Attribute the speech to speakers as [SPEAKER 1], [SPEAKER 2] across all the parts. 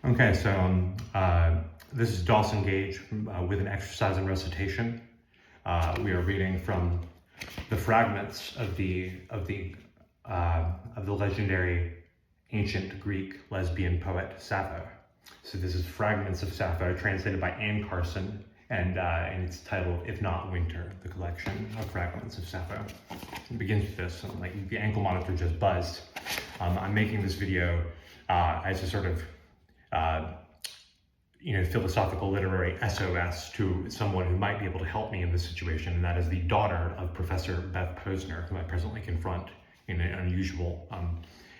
[SPEAKER 1] Okay, so this is Dawson Gage with an exercise in recitation. We are reading from the fragments of the legendary ancient Greek lesbian poet Sappho. So this is Fragments of Sappho, translated by Carson, and it's titled "If Not Winter," the collection of fragments of Sappho. It begins with this, like the ankle monitor just buzzed. I'm making this video as a sort of philosophical literary SOS to someone who might be able to help me in this situation, and that is the daughter of Professor Beth Posner, who I presently confront in an unusual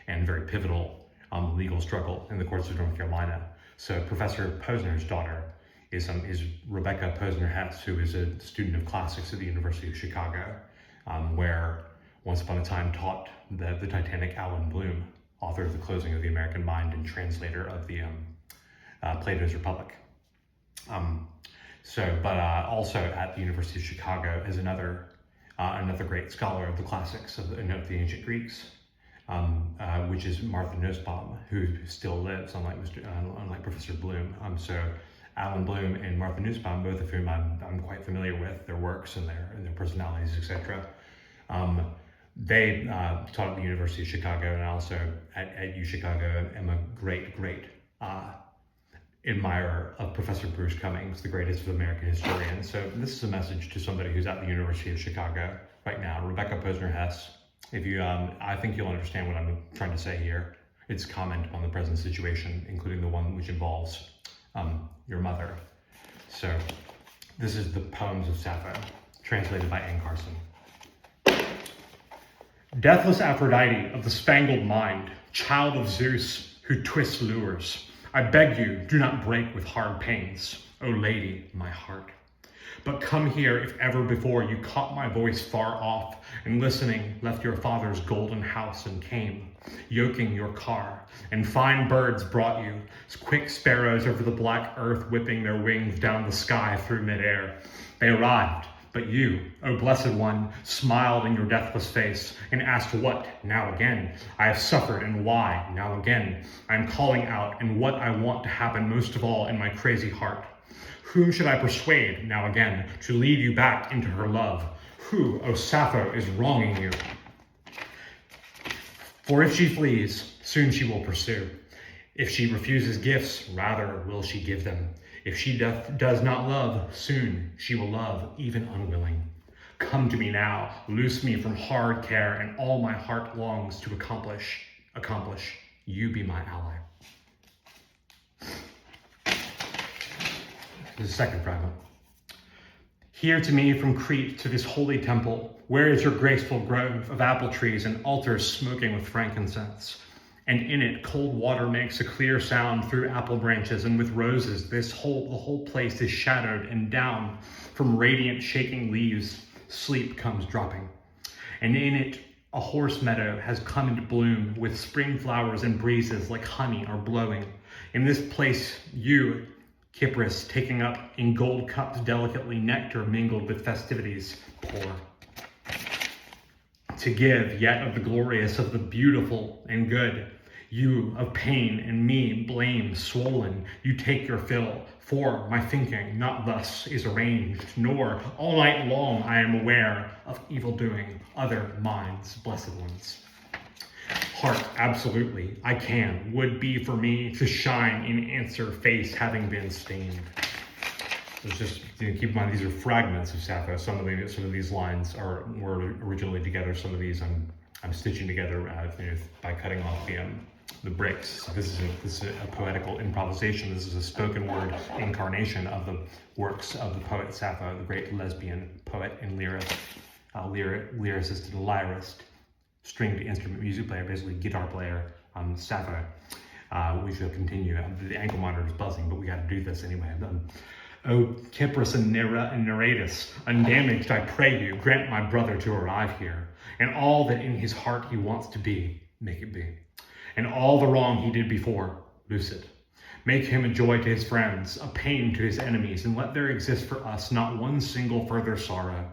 [SPEAKER 1] and very pivotal legal struggle in the courts of North Carolina. So Professor Posner's daughter is Rebecca Posner-Hess, who is a student of classics at the University of Chicago, where once upon a time taught the titanic Alan Bloom, author of The Closing of the American Mind and translator of the Plato's Republic. Also at the University of Chicago is another great scholar of the classics of the ancient Greeks, which is Martha Nussbaum, who still lives, unlike Professor Bloom. So Alan Bloom and Martha Nussbaum, both of whom I'm quite familiar with, their works and their personalities, etc. They taught at the University of Chicago, and also at UChicago am a great admirer of Professor Bruce Cummings, the greatest of American historians. So this is a message to somebody who's at the University of Chicago right now. Rebecca Posner-Hess, if you, I think you'll understand what I'm trying to say here. It's comment on the present situation, including the one which involves your mother. So this is the Poems of Sappho, translated by Carson. Deathless Aphrodite of the spangled mind, child of Zeus who twists lures, I beg you, do not break with hard pains, O lady, my heart. But come here if ever before you caught my voice far off, and listening left your father's golden house and came, yoking your car, and fine birds brought you, quick sparrows over the black earth whipping their wings down the sky through midair. They arrived, but you, O blessed one, smiled in your deathless face and asked what, now again, I have suffered and why, now again, I am calling out and what I want to happen most of all in my crazy heart. Whom should I persuade, now again, to lead you back into her love? Who, O Sappho, is wronging you? For if she flees, soon she will pursue. If she refuses gifts, rather will she give them. If she does not love, soon she will love, even unwilling. Come to me now, loose me from hard care, and all my heart longs to accomplish. You be my ally. The second fragment. Here to me from Crete to this holy temple, where is your graceful grove of apple trees and altars smoking with frankincense? And in it cold water makes a clear sound through apple branches, and with roses the whole place is shadowed, and down from radiant shaking leaves sleep comes dropping. And in it a horse meadow has come into bloom, with spring flowers and breezes like honey are blowing. In this place you, Cypris, taking up in gold cups delicately nectar mingled with festivities, pour. To give yet of the glorious, of the beautiful and good. You of pain and me blame swollen, you take your fill, for my thinking not thus is arranged, nor all night long I am aware of evil doing other minds, blessed ones. Heart, absolutely, I would be for me to shine in answer, face having been stained. It's just, keep in mind, these are fragments of Sappho. Some of these lines were originally together. Some of these I'm stitching together by cutting off the breaks. So this is a poetical improvisation. This is a spoken word incarnation of the works of the poet Sappho, the great lesbian poet and lyricist and lyrist, stringed instrument music player, basically guitar player, Sappho. We shall continue. The ankle monitor is buzzing, but we got to do this anyway. O Cypris and Nereidus, undamaged I pray you, grant my brother to arrive here, and all that in his heart he wants to be, make it be. And all the wrong he did before, loose it. Make him a joy to his friends, a pain to his enemies, and let there exist for us not one single further sorrow.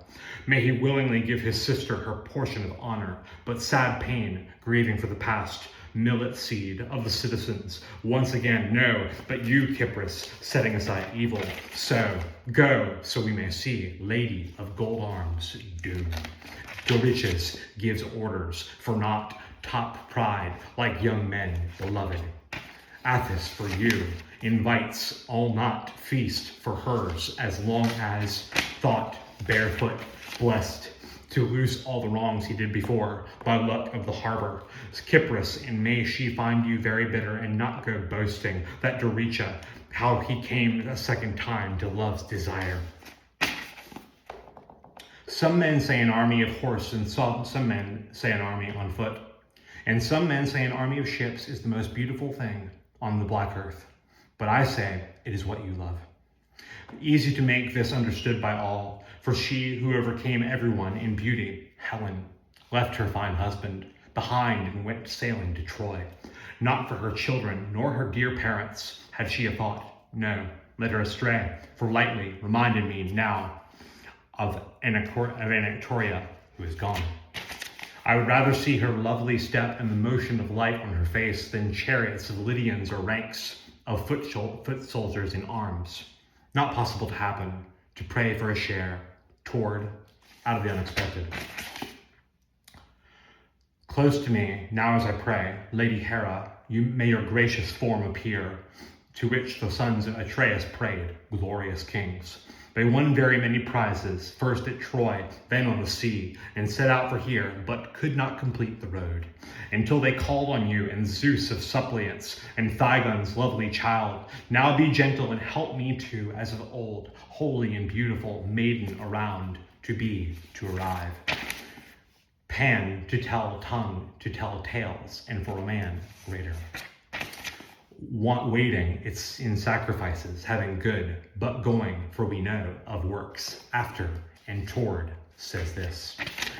[SPEAKER 1] May he willingly give his sister her portion of honor, but sad pain, grieving for the past, millet seed of the citizens. Once again, no, but you, Cypris, setting aside evil. So, go, so we may see, lady of gold arms, doom. Doriches gives orders for not top pride like young men beloved. Athos for you invites all not feast for hers as long as thought barefoot blessed to loose all the wrongs he did before by luck of the harbor. Cypris, and may she find you very bitter and not go boasting that Doricha, how he came a second time to love's desire. Some men say an army of horse, and some men say an army on foot. And some men say an army of ships is the most beautiful thing on the black earth. But I say it is what you love. Easy to make this understood by all, for she who overcame everyone in beauty, Helen, left her fine husband behind and went sailing to Troy. Not for her children, nor her dear parents had she a thought. No, led her astray, for lightly reminded me now of Anactoria, who is gone. I would rather see her lovely step and the motion of light on her face than chariots of Lydians or ranks of foot soldiers in arms. Not possible to happen, to pray for a share, toward, out of the unexpected. Close to me, now as I pray, Lady Hera, may your gracious form appear, to which the sons of Atreus prayed, glorious kings. They won very many prizes, first at Troy, then on the sea, and set out for here, but could not complete the road, until they called on you, and Zeus of suppliants, and Thygon's lovely child. Now be gentle and help me too, as of old, holy and beautiful maiden around, to arrive. Pan, to tell tongue, to tell tales, and for a man, greater. Waiting, it's in sacrifices, having good, but going, for we know, of works, after and toward, says this.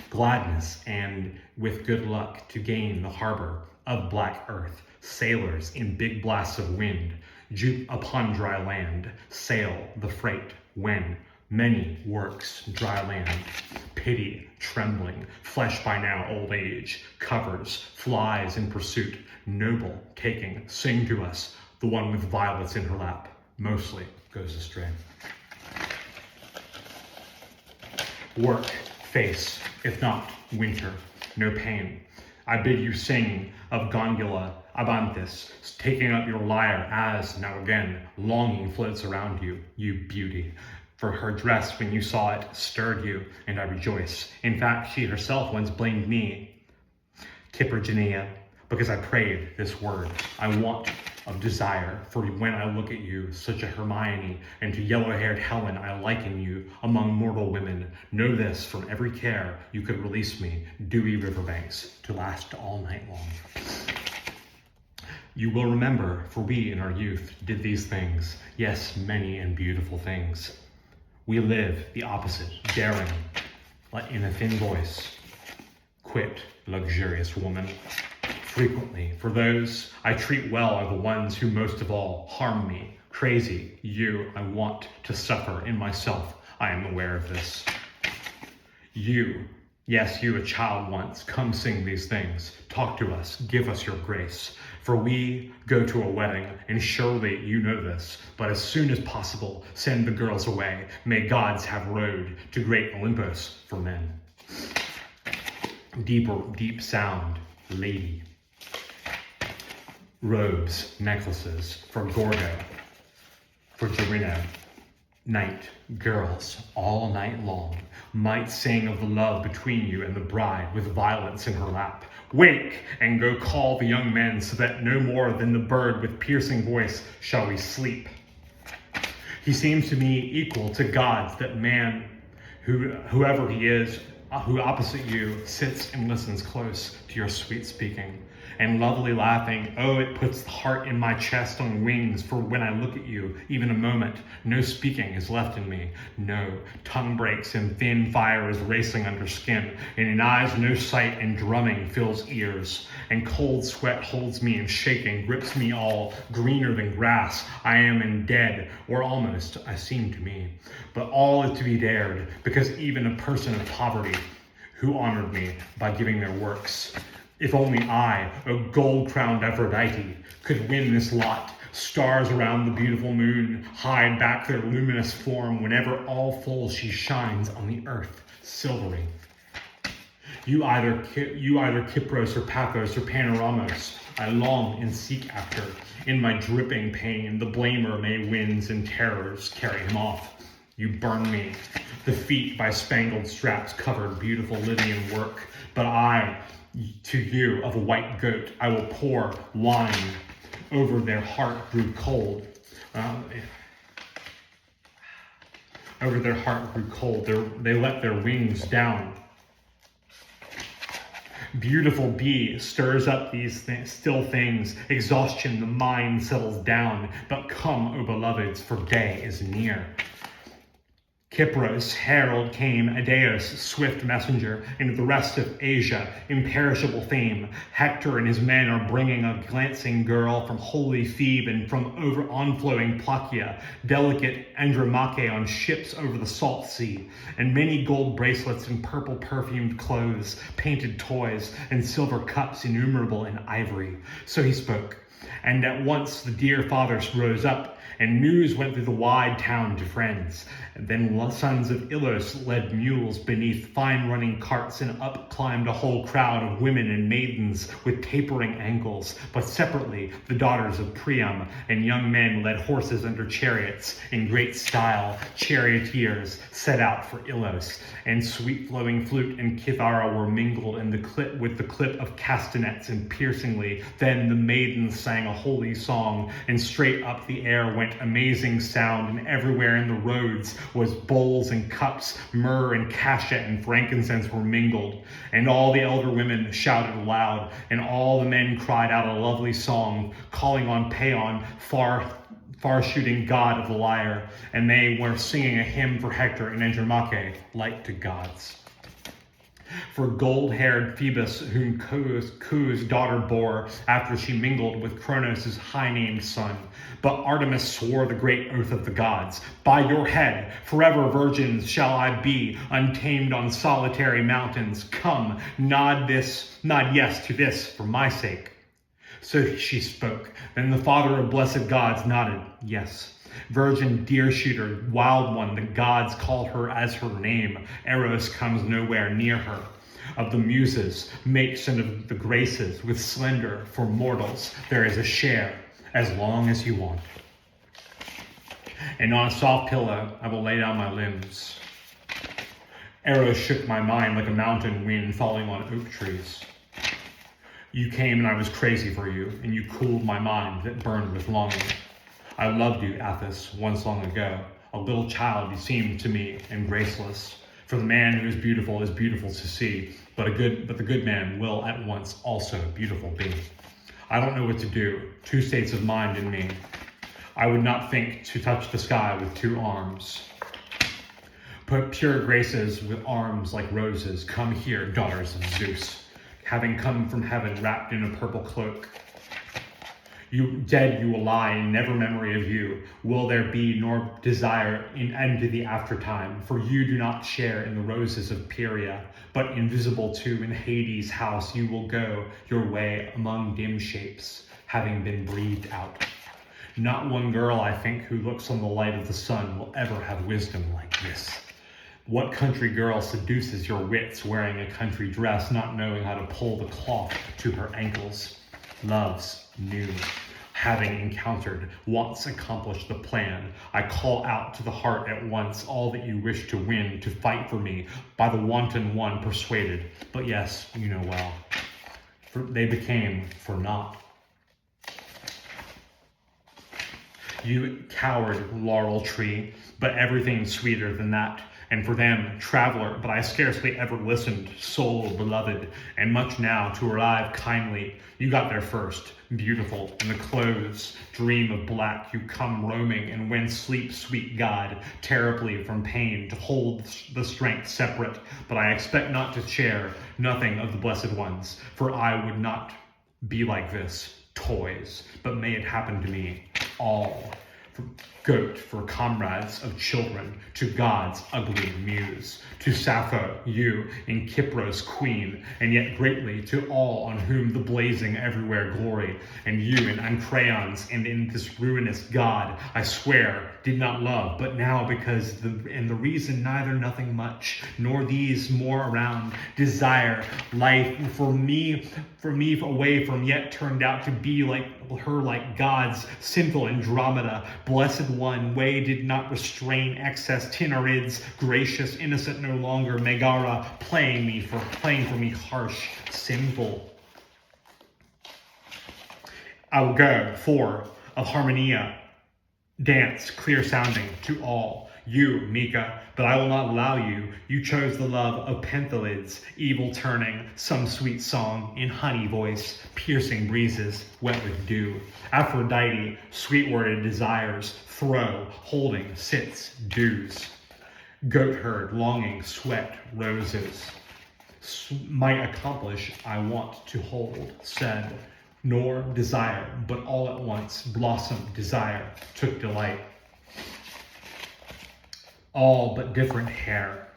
[SPEAKER 1] Gladness, and with good luck, to gain the harbor of black earth, sailors in big blasts of wind, jupe upon dry land, sail the freight, when many works dry land. Pity, trembling, flesh by now old age, covers, flies in pursuit, noble taking, sing to us, the one with violets in her lap, mostly goes astray. Work, face, if not winter, no pain. I bid you sing of Gondola Abanthus, taking up your lyre as, now again, longing floats around you, you beauty. For her dress, when you saw it, stirred you, and I rejoice. In fact, she herself once blamed me, Cyprigenia, because I prayed this word. I want of desire, for when I look at you, such a Hermione, and to yellow-haired Helen I liken you among mortal women. Know this, from every care you could release me, dewy riverbanks, to last all night long. You will remember, for we in our youth did these things, yes, many and beautiful things. We live the opposite, daring, but in a thin voice. Quit, luxurious woman. Frequently, for those I treat well are the ones who most of all harm me. Crazy, you I want to suffer in myself. I am aware of this. You, yes, you a child once, come sing these things. Talk to us, give us your grace. For we go to a wedding, and surely you know this, but as soon as possible, send the girls away. May gods have road to great Olympus for men. Deep sound, lady. Robes, necklaces, for Gorgo, for Gerino. Night, girls, all night long, might sing of the love between you and the bride with violets in her lap. Wake, and go call the young men, so that no more than the bird with piercing voice shall we sleep. He seems to me equal to gods, that man, whoever he is, who opposite you sits and listens close to your sweet speaking. And lovely laughing, oh, it puts the heart in my chest on wings, for when I look at you, even a moment, no speaking is left in me. No, tongue breaks and thin fire is racing under skin, and in eyes no sight, and drumming fills ears. And cold sweat holds me and shaking, grips me all, greener than grass. I am in dead, or almost, I seem to me. But all is to be dared, because even a person of poverty, who honored me by giving their works, If only I, O gold-crowned Aphrodite, could win this lot. Stars around the beautiful moon hide back their luminous form whenever all full she shines on the earth, silvery. You either Kypros or Paphos or Panoramos, I long and seek after. In my dripping pain, the blamer may winds and terrors carry him off. You burn me. The feet by spangled straps covered beautiful Lydian work. But I, to you, of a white goat, I will pour wine over their heart grew cold. Over their heart grew cold. They let their wings down. Beautiful bee stirs up these still things. Exhaustion, the mind settles down. But come, O beloveds, for day is near. Kypros, herald came, Aedeus, swift messenger, and the rest of Asia, imperishable fame. Hector and his men are bringing a glancing girl from holy Thebe and from over onflowing Placia, delicate Andromache on ships over the salt sea, and many gold bracelets and purple perfumed clothes, painted toys, and silver cups innumerable in ivory. So he spoke, and at once the dear fathers rose up, and news went through the wide town to friends. And then sons of Ilos led mules beneath fine-running carts, and up climbed a whole crowd of women and maidens with tapering ankles. But separately, the daughters of Priam and young men led horses under chariots. In great style, charioteers set out for Ilos, and sweet-flowing flute and kithara were mingled in with the clip of castanets, and piercingly, then the maidens sang a holy song, and straight up the air went amazing sound, and everywhere in the roads was bowls and cups, myrrh and cassia and frankincense were mingled, and all the elder women shouted aloud, and all the men cried out a lovely song, calling on Paeon, far-shooting god of the lyre, and they were singing a hymn for Hector and Andromache, like to gods. For gold-haired Phoebus, whom Cu's daughter bore after she mingled with Cronos' high-named son. But Artemis swore the great oath of the gods, by your head, forever virgins shall I be, untamed on solitary mountains. Come, nod yes to this for my sake. So she spoke. Then the father of blessed gods nodded, yes. Virgin, deer shooter, wild one, the gods call her as her name. Eros comes nowhere near her. Of the muses, mates and of the graces, with slender for mortals, there is a share, as long as you want. And on a soft pillow, I will lay down my limbs. Eros shook my mind like a mountain wind falling on oak trees. You came and I was crazy for you, and you cooled my mind that burned with longing. I loved you, Athos, once long ago. A little child you seemed to me, and graceless. For the man who is beautiful to see, but the good man will at once also beautiful be. I don't know what to do. Two states of mind in me. I would not think to touch the sky with two arms. Put pure graces with arms like roses. Come here, daughters of Zeus, having come from heaven wrapped in a purple cloak. You dead you will lie, in never memory of you will there be nor desire into the aftertime, for you do not share in the roses of Pieria, but invisible too in Hades' house you will go your way among dim shapes, having been breathed out. Not one girl, I think, who looks on the light of the sun will ever have wisdom like this. What country girl seduces your wits wearing a country dress, not knowing how to pull the cloth to her ankles? Love's new. Having encountered, once accomplished the plan, I call out to the heart at once all that you wish to win, to fight for me, by the wanton one persuaded. But yes, you know well, for they became for naught. You coward laurel tree, but everything sweeter than that. And for them, traveler, but I scarcely ever listened, soul beloved, and much now to arrive kindly. You got there first, beautiful, in the clothes, dream of black, you come roaming, and when sleep, sweet God, terribly from pain, to hold the strength separate, but I expect not to share nothing of the blessed ones, for I would not be like this, toys, but may it happen to me, all. goat for comrades of children, to God's ugly muse, to Sappho, you, in Kypros queen, and yet greatly to all on whom the blazing everywhere glory, and you in Ancrayons and in this ruinous God, I swear, did not love, but now because the reason neither nothing much, nor these more around, desire life for me away from yet turned out to be like her, like God's sinful Andromeda, blessed one, way did not restrain excess Tinarids, gracious, innocent no longer, Megara, playing for me harsh, sinful. I will go, for of Harmonia, dance, clear sounding to all. You, Mika, but I will not allow you. You chose the love of Penthalids, evil turning, some sweet song in honey voice, piercing breezes, wet with dew. Aphrodite, sweet-worded desires, throw, holding, sits, dews. Goat herd, longing, sweat, roses. Might accomplish, I want to hold, said, nor desire, but all at once blossomed desire, took delight. All but different hair.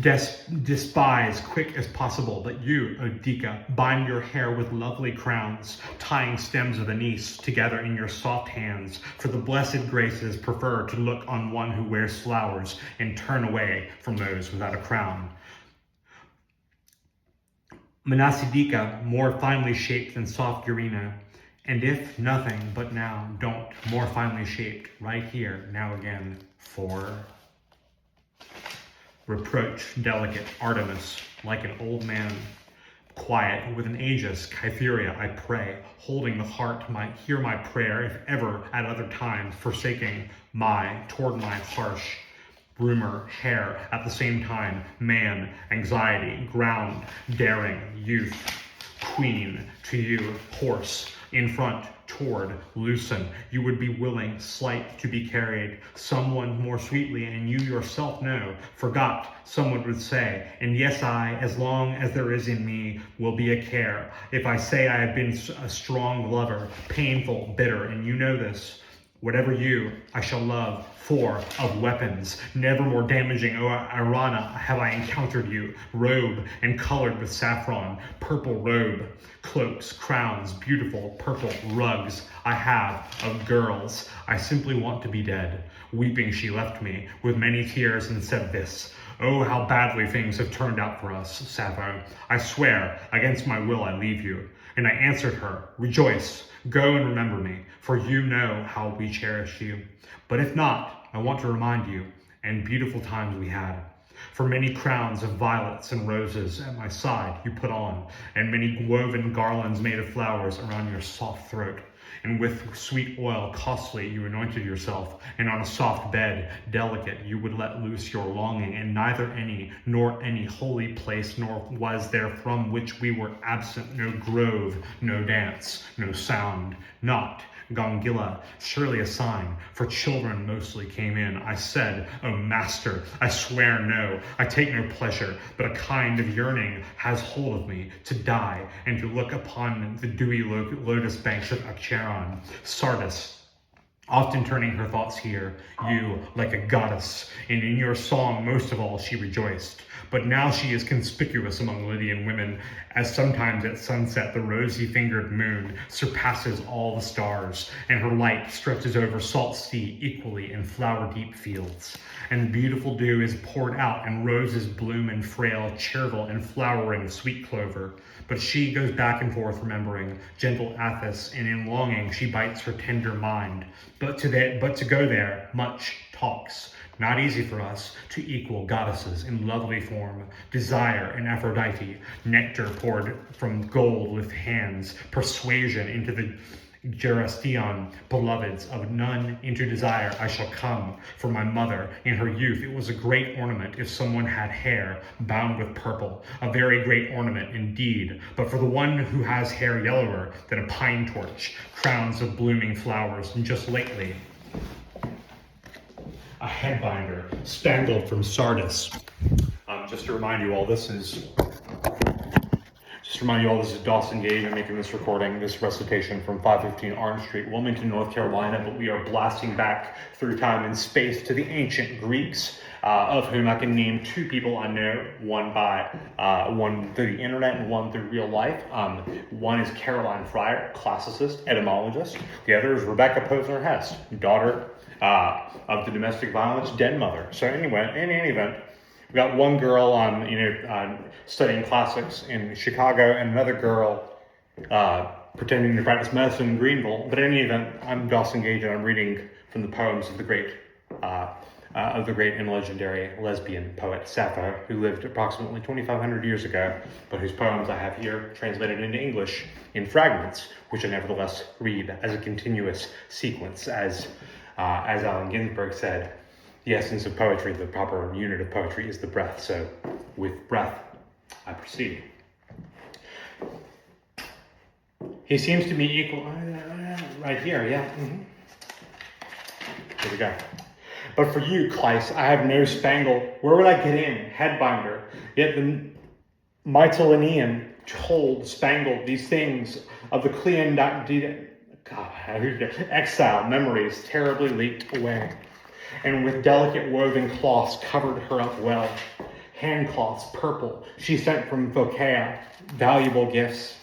[SPEAKER 1] Despise quick as possible, but you, O Dika, bind your hair with lovely crowns, tying stems of anise together in your soft hands, for the blessed graces prefer to look on one who wears flowers and turn away from those without a crown. Manasidika, more finely shaped than soft Urina, and if nothing but now, don't, more finely shaped, right here, now again, for reproach, delicate Artemis, like an old man, quiet, with an aegis, Cytherea, I pray, holding the heart might hear my prayer, if ever at other times forsaking toward my harsh rumor, hair, at the same time, man, anxiety, ground, daring, youth, queen, to you, horse, in front, toward, loosen, you would be willing, slight, to be carried, someone more sweetly, and you yourself know, forgot, someone would say, and yes, I, as long as there is in me, will be a care, if I say I have been a strong lover, painful, bitter, and you know this, whatever you, I shall love, for of weapons, never more damaging, O Irana, have I encountered you, robe and colored with saffron, purple robe, cloaks, crowns, beautiful purple rugs I have of girls. I simply want to be dead. Weeping she left me with many tears and said this, oh, how badly things have turned out for us, Sappho. I swear, against my will I leave you. And I answered her, rejoice, go and remember me, for you know how we cherish you. But if not, I want to remind you, and beautiful times we had. For many crowns of violets and roses at my side you put on, and many woven garlands made of flowers around your soft throat. And with sweet oil costly you anointed yourself, and on a soft bed, delicate, you would let loose your longing, and neither any, nor any holy place, nor was there from which we were absent no grove, no dance, no sound, not Gongilla, surely a sign, for children mostly came in. I said, O master, I swear no, I take no pleasure, but a kind of yearning has hold of me, to die, and to look upon the dewy lotus banks of Acheron, Sardis, often turning her thoughts here, you, like a goddess, and in your song most of all she rejoiced. But now she is conspicuous among Lydian women, as sometimes at sunset the rosy-fingered moon surpasses all the stars, and her light stretches over salt sea equally in flower-deep fields. And beautiful dew is poured out, and roses bloom in frail, chervil, and flowering sweet clover. But she goes back and forth remembering gentle Athos, and in longing she bites her tender mind. But to go there, much talks. Not easy for us to equal goddesses in lovely form, desire and Aphrodite, nectar poured from gold with hands, persuasion into the Gerastion, beloveds of none into desire I shall come. For my mother, in her youth, it was a great ornament if someone had hair bound with purple, a very great ornament indeed. But for the one who has hair yellower than a pine torch, crowns of blooming flowers, and just lately, a headbinder spangled from Sardis. Just to remind you all, this is Just to remind you all, this is Dawson Gage. I'm making this recording, this recitation from 515 Orange Street, Wilmington, North Carolina, but we are blasting back through time and space to the ancient Greeks, of whom I can name two people I know, one through the internet and one through real life. One is Caroline Fryar, classicist, etymologist. The other is Rebecca Posner-Hess, daughter of the domestic violence den mother. So anyway, in any event, we got one girl studying classics in Chicago, and another girl pretending to practice medicine in Greenville. But in any event, I'm Dawson Gage, and I'm reading from the poems of the great and legendary lesbian poet Sappho, who lived approximately 2,500 years ago, but whose poems I have here translated into English in fragments, which I nevertheless read as a continuous sequence, as Allen Ginsberg said. The essence of poetry, the proper unit of poetry, is the breath. So, with breath, I proceed. He seems to be equal, right here, yeah. Here we go. But for you, Kleist, I have no spangle. Where would I get in? Headbinder. Yet the Mytilenean told, spangled these things of the exile memories terribly leaked away. And with delicate woven cloths covered her up well. Hand cloths, purple, she sent from Phocaea, valuable gifts.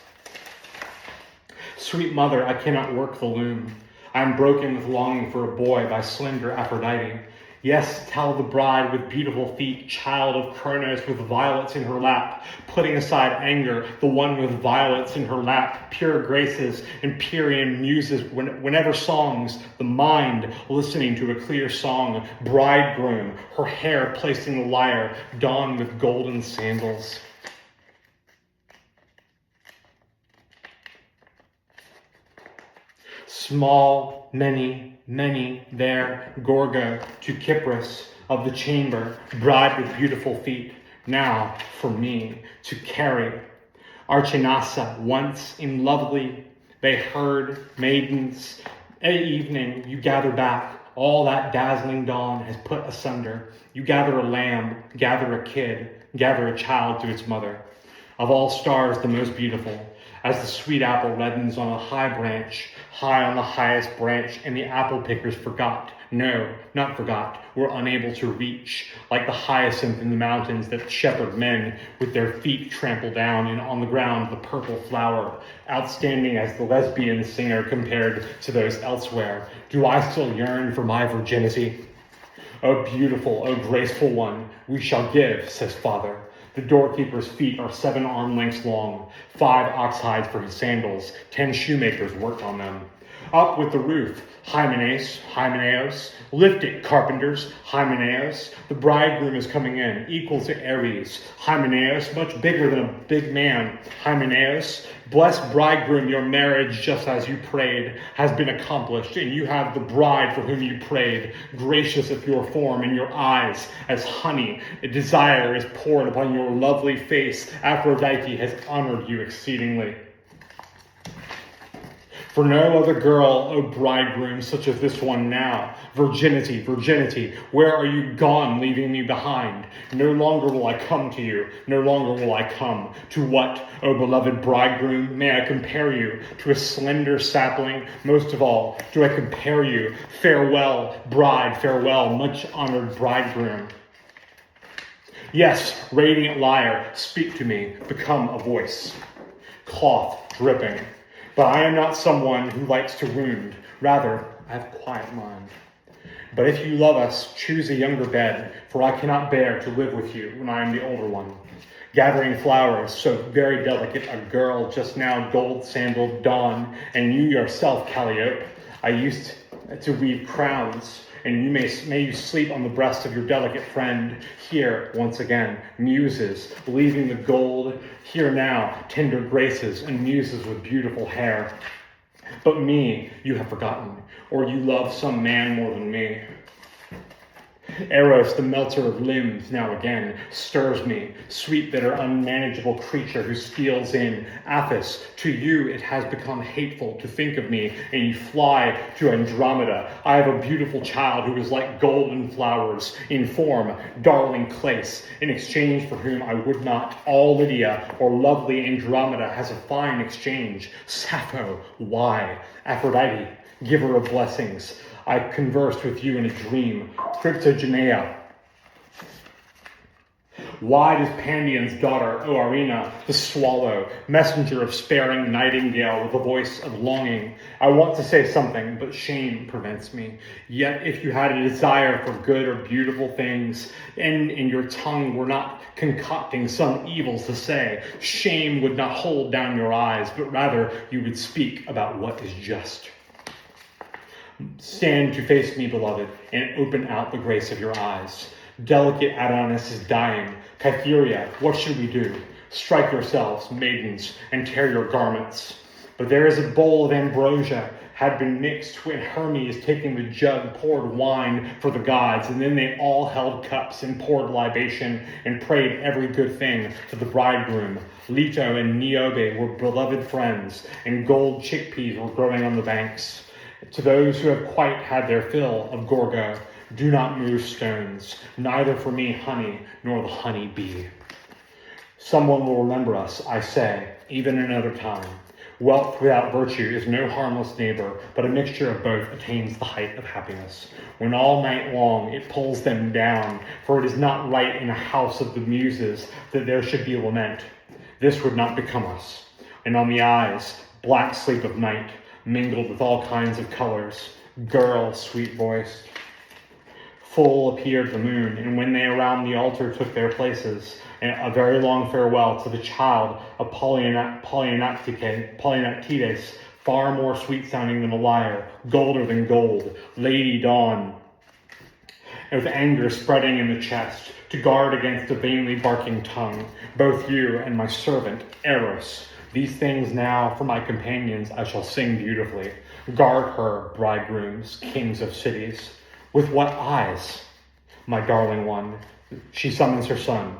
[SPEAKER 1] Sweet mother, I cannot work the loom. I am broken with longing for a boy by slender Aphrodite. Yes, tell the bride with beautiful feet, child of Kronos with violets in her lap, putting aside anger, the one with violets in her lap, pure graces, Empyrean muses, whenever songs, the mind listening to a clear song, bridegroom, her hair placed in the lyre, dawn with golden sandals. Small, many there, Gorgo to Cyprus of the chamber, bride with beautiful feet, now for me to carry. Archinasa, once in lovely, they heard maidens. At evening you gather back, all that dazzling dawn has put asunder. You gather a lamb, gather a kid, gather a child to its mother. Of all stars the most beautiful, as the sweet apple reddens on a high branch, high on the highest branch, and the apple pickers forgot, no, not forgot, were unable to reach, like the hyacinth in the mountains that shepherd men with their feet trample down, and on the ground the purple flower, outstanding as the lesbian singer compared to those elsewhere. Do I still yearn for my virginity? O beautiful, O graceful one, we shall give, says father. The doorkeeper's feet are 7 arm lengths long, 5 ox hides for his sandals, 10 shoemakers worked on them. Up with the roof, Hymenaeus, lift it, carpenters, Hymenaeus. The bridegroom is coming in, equal to Ares, Hymenaeus, much bigger than a big man, Hymenaeus. Blessed bridegroom, your marriage, just as you prayed, has been accomplished, and you have the bride for whom you prayed, gracious of your form and your eyes, as honey. A desire is poured upon your lovely face. Aphrodite has honored you exceedingly. For no other girl, O bridegroom, such as this one now. Virginity, virginity, where are you gone, leaving me behind? No longer will I come to you, no longer will I come. To what, O beloved bridegroom, may I compare you? To a slender sapling? Most of all, do I compare you? Farewell, bride, farewell, much honored bridegroom. Yes, radiant lyre, speak to me, become a voice. Cloth dripping. But I am not someone who likes to wound. Rather, I have a quiet mind. But if you love us, choose a younger bed, for I cannot bear to live with you when I am the older one. Gathering flowers, so very delicate, a girl just now gold-sandaled dawn, and you yourself, Calliope. I used to weave crowns, and you may you sleep on the breast of your delicate friend. Here, once again, muses, leaving the gold. Here now, tender graces, and muses with beautiful hair. But me you have forgotten, or you love some man more than me. Eros, the melter of limbs, now again stirs me, sweet, bitter, unmanageable creature who steals in. Athos, to you it has become hateful to think of me, and you fly to Andromeda. I have a beautiful child who is like golden flowers in form, darling Clace, in exchange for whom I would not. All Lydia or lovely Andromeda has a fine exchange. Sappho, why? Aphrodite, giver of blessings, I conversed with you in a dream. Cryptogenea, why does Pandion's daughter, O Arena, the swallow, messenger of sparing nightingale with a voice of longing? I want to say something, but shame prevents me. Yet if you had a desire for good or beautiful things, and in your tongue were not concocting some evils to say, shame would not hold down your eyes, but rather you would speak about what is just. Stand to face me, beloved, and open out the grace of your eyes. Delicate Adonis is dying. Cytherea, what should we do? Strike yourselves, maidens, and tear your garments. But there is a bowl of ambrosia had been mixed when Hermes, taking the jug, poured wine for the gods, and then they all held cups and poured libation and prayed every good thing for the bridegroom. Leto and Niobe were beloved friends, and gold chickpeas were growing on the banks. To those who have quite had their fill of Gorgo, do not move stones, neither for me honey, nor the honey bee. Someone will remember us, I say, even another time. Wealth without virtue is no harmless neighbor, but a mixture of both attains the height of happiness. When all night long it pulls them down, for it is not right in a house of the muses that there should be lament. This would not become us. And on the eyes, black sleep of night, mingled with all kinds of colors, girl sweet-voiced. Full appeared the moon, and when they around the altar took their places, a very long farewell to the child of Polynices, far more sweet-sounding than a lyre, golder than gold, Lady Dawn, and with anger spreading in the chest, to guard against a vainly barking tongue, both you and my servant, Eros. These things now, for my companions, I shall sing beautifully. Guard her, bridegrooms, kings of cities. With what eyes? My darling one. She summons her son.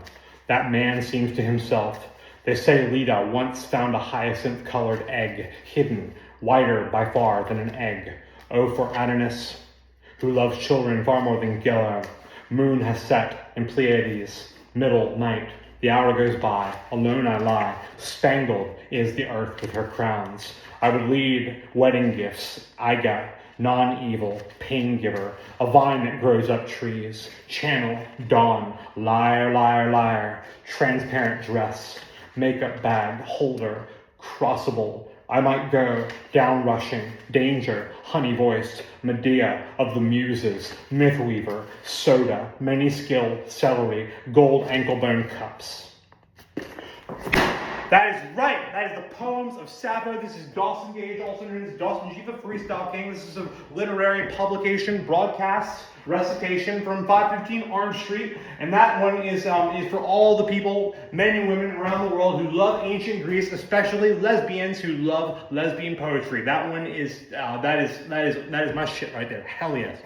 [SPEAKER 1] That man seems to himself. They say Leda once found a hyacinth-colored egg, hidden, whiter by far than an egg. Oh, for Adonis, who loves children far more than Geller. Moon has set, and Pleiades, middle night. The hour goes by, alone I lie, spangled is the earth with her crowns. I would lead wedding gifts, I got, non-evil, pain giver, a vine that grows up trees, channel, dawn, lyre, lyre, lyre, transparent dress, makeup bag, holder, crossable. I might go down rushing, danger, honey-voiced, Medea of the muses, myth-weaver, soda, many-skilled, celery, gold ankle-bone cups. That is right. That is the poems of Sappho. This is Dawson Gage, also known as Dawson G, the Freestyle King. This is a literary publication, broadcast, recitation from 515 Orange Street. And that one is for all the people, men and women around the world who love ancient Greece, especially lesbians who love lesbian poetry. That one is that is my shit right there. Hell yes.